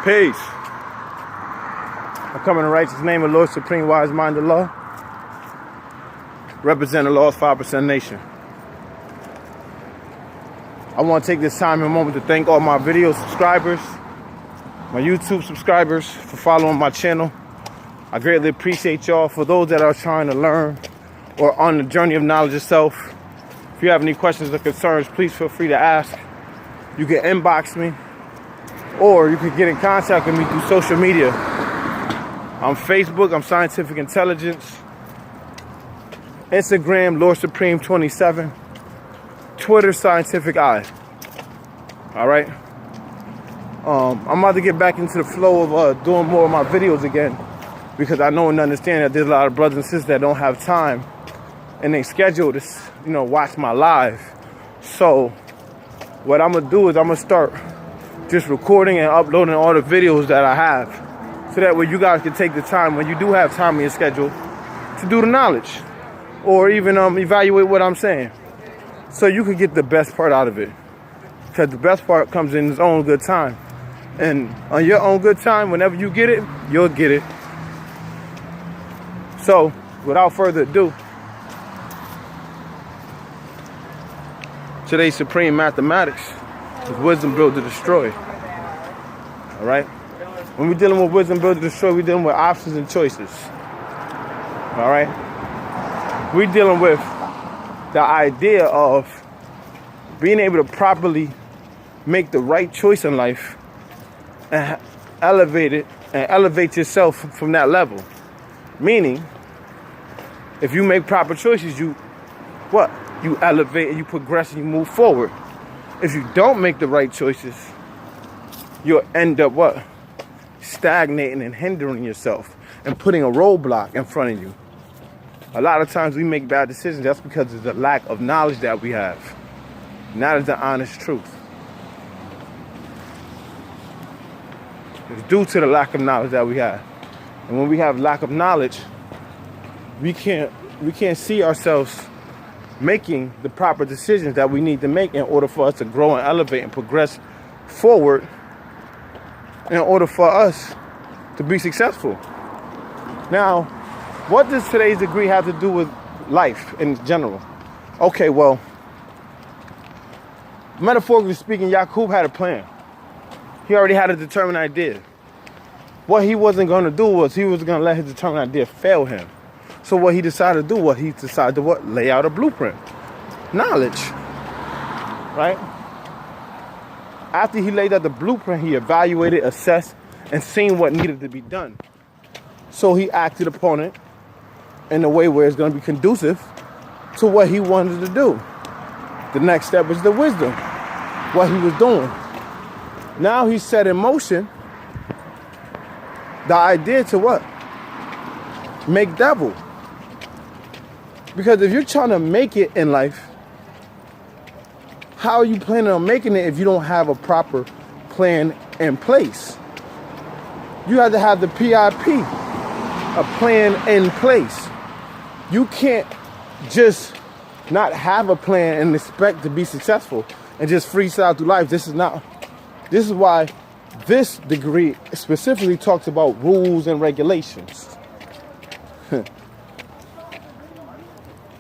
Peace. I come in the righteous name of Lord Supreme Wise Minded Law. Represent the lost 5% nation. I want to take this time and moment to thank all my video subscribers, my YouTube subscribers for following my channel. I greatly appreciate y'all. For those that are trying to learn or on the journey of knowledge itself, if you have any questions or concerns, please feel free to ask. You can inbox me or you can get in contact with me through social media. On Facebook, I'm Scientific Intelligence. Instagram, Lord Supreme 27. Twitter, Scientific Eye. All right. I'm about to get back into the flow of doing more of my videos again, because I know and understand that there's a lot of brothers and sisters that don't have time and they schedule to, watch my live. So what I'm gonna do is I'm gonna start just recording and uploading all the videos that I have, so that way you guys can take the time when you do have time in your schedule to do the knowledge, or even evaluate what I'm saying, so you can get the best part out of it. Because the best part comes in its own good time. And on your own good time, whenever you get it, you'll get it. So, without further ado, today's supreme mathematics is wisdom built to destroy. All right? When we're dealing with wisdom built to destroy, we're dealing with options and choices. All right? We're dealing with the idea of being able to properly make the right choice in life and elevate yourself from that level. Meaning, if you make proper choices, you elevate and you progress and you move forward. If you don't make the right choices, you'll end up stagnating and hindering yourself and putting a roadblock in front of you. A lot of times we make bad decisions. That's because of the lack of knowledge that we have. And that is the honest truth. It's due to the lack of knowledge that we have. And when we have lack of knowledge, we can't see ourselves making the proper decisions that we need to make in order for us to grow and elevate and progress forward, in order for us to be successful. Now, what does today's degree have to do with life in general? Okay, well, metaphorically speaking, Yaqub had a plan. He already had a determined idea. What he wasn't going to do was he was going to let his determined idea fail him. So what he decided to do, he decided to lay out a blueprint. Knowledge. Right? After he laid out the blueprint, he evaluated, assessed, and seen what needed to be done. So he acted upon it in a way where it's going to be conducive to what he wanted to do. The next step was the wisdom, what he was doing. Now he set in motion the idea to make double. Because if you're trying to make it in life, how are you planning on making it if you don't have a proper plan in place? You have to have the PIP, a plan in place. You can't just not have a plan and expect to be successful and just freestyle through life. This is why this degree specifically talks about rules and regulations.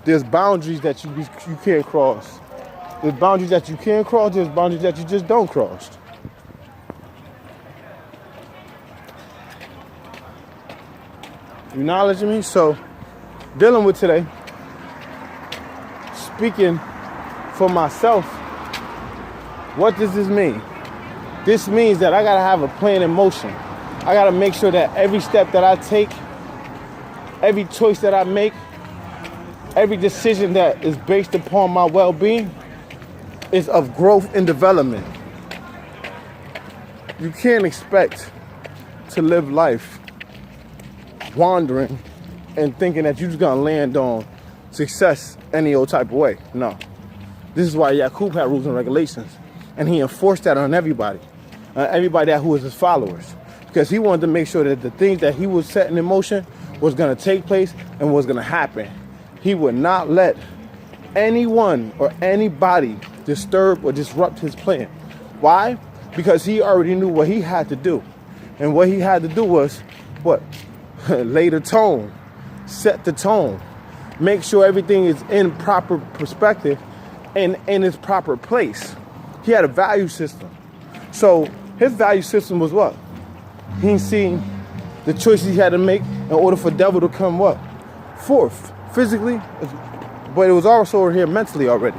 There's boundaries that you can't cross. There's boundaries that you can cross. There's boundaries that you just don't cross. You acknowledge me? So, dealing with today, speaking for myself, what does this mean? This means that I gotta have a plan in motion. I gotta make sure that every step that I take, every choice that I make, every decision that is based upon my well-being is of growth and development. You can't expect to live life wandering and thinking that you're just gonna land on success any old type of way. No. This is why Yaqub had rules and regulations, and he enforced that on everybody that who was his followers, because he wanted to make sure that the things that he was setting in motion was going to take place and was going to happen. He would not let anyone or anybody disturb or disrupt his plan. Why? Because he already knew what he had to do. And what he had to do was, what? Lay the tone, set the tone, make sure everything is in proper perspective and in its proper place. He had a value system. So his value system was what? He seen the choices he had to make in order for devil to come what? Forth, physically, but it was also over here mentally already.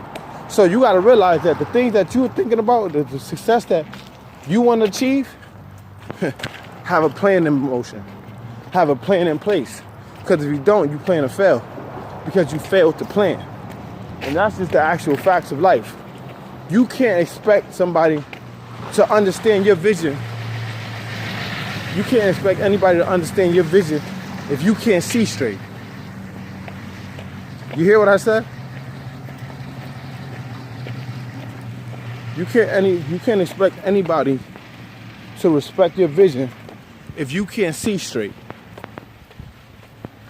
So you got to realize that the things that you were thinking about, the success that you want to achieve, have a plan in motion, have a plan in place. Because if you don't, you plan to fail because you failed to plan. And that's just the actual facts of life. You can't expect somebody to understand your vision. You can't expect anybody to understand your vision if you can't see straight. You hear what I said? You can't expect anybody to respect your vision if you can't see straight.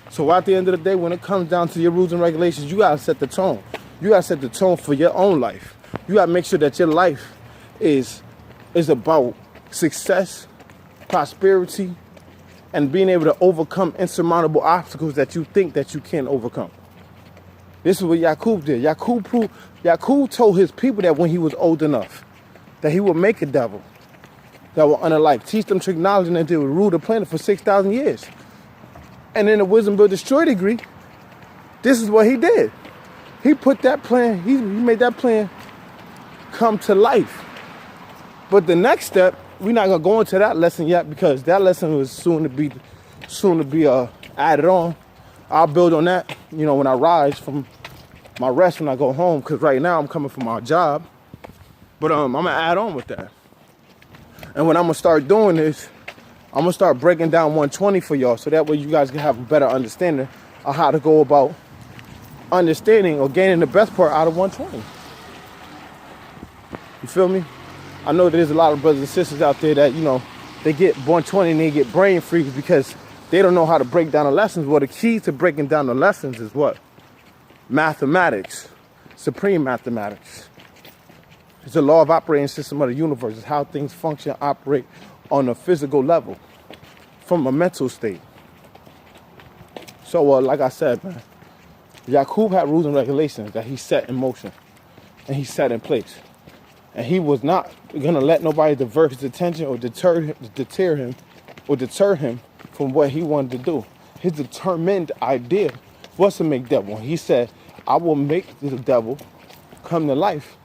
So at the end of the day, when it comes down to your rules and regulations, you gotta set the tone. You gotta set the tone for your own life. You gotta make sure that your life is about success, prosperity, and being able to overcome insurmountable obstacles that you think that you can't overcome. This is what Yaqub did. Yaqub told his people that when he was old enough, that he would make a devil that will honor life, teach them technology, and that they would rule the planet for 6,000 years. And in the Wisdom Build Destroy degree, this is what he did. He put that plan, he made that plan come to life. But the next step, we're not gonna go into that lesson yet because that lesson was soon to be added on. I'll build on that, when I rise from my rest when I go home, because right now I'm coming from my job. But I'm gonna add on with that. And what I'm gonna start doing is I'm gonna start breaking down 120 for y'all, so that way you guys can have a better understanding of how to go about understanding or gaining the best part out of 120. You feel me? I know there's a lot of brothers and sisters out there that, they get 120 and they get brain freaks because they don't know how to break down the lessons. Well, the key to breaking down the lessons is what? Mathematics. Supreme mathematics. It's the law of operating system of the universe. It's how things function, operate on a physical level from a mental state. So, like I said, man, Yaqub had rules and regulations that he set in motion and he set in place. And he was not going to let nobody divert his attention or deter him from what he wanted to do. His determined idea was to make devil. He said, I will make the devil come to life.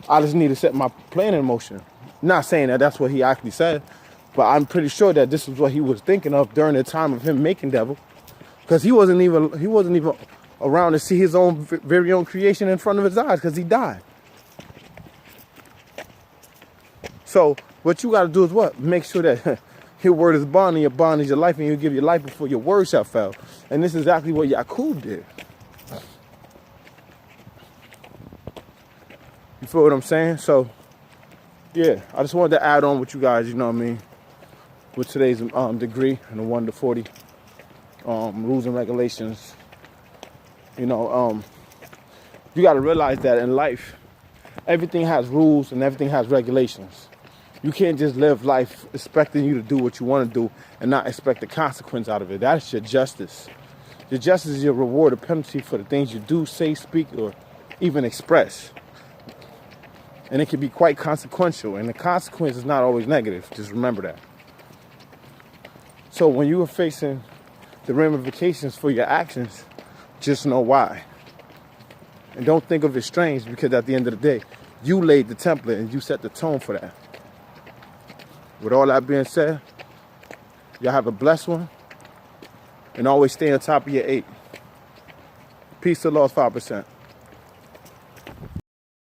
I just need to set my plan in motion. Not saying that that's what he actually said, but I'm pretty sure that this is what he was thinking of during the time of him making devil. Because he wasn't even around to see his own very own creation in front of his eyes because he died. So what you got to do is what? Make sure that your word is bond and your bond is your life, and you give your life before your word shall fail. And this is exactly what Yaqub did. You feel what I'm saying? So, yeah, I just wanted to add on with you guys, with today's degree and the 1 to 40 rules and regulations. You got to realize that in life, everything has rules and everything has regulations. You can't just live life expecting you to do what you want to do and not expect the consequence out of it. That's your justice. Your justice is your reward or penalty for the things you do, say, speak, or even express. And it can be quite consequential, and the consequence is not always negative. Just remember that. So when you are facing the ramifications for your actions, just know why. And don't think of it strange, because at the end of the day, you laid the template and you set the tone for that. With all that being said, y'all have a blessed one, and always stay on top of your 8. Peace to Lost 5%.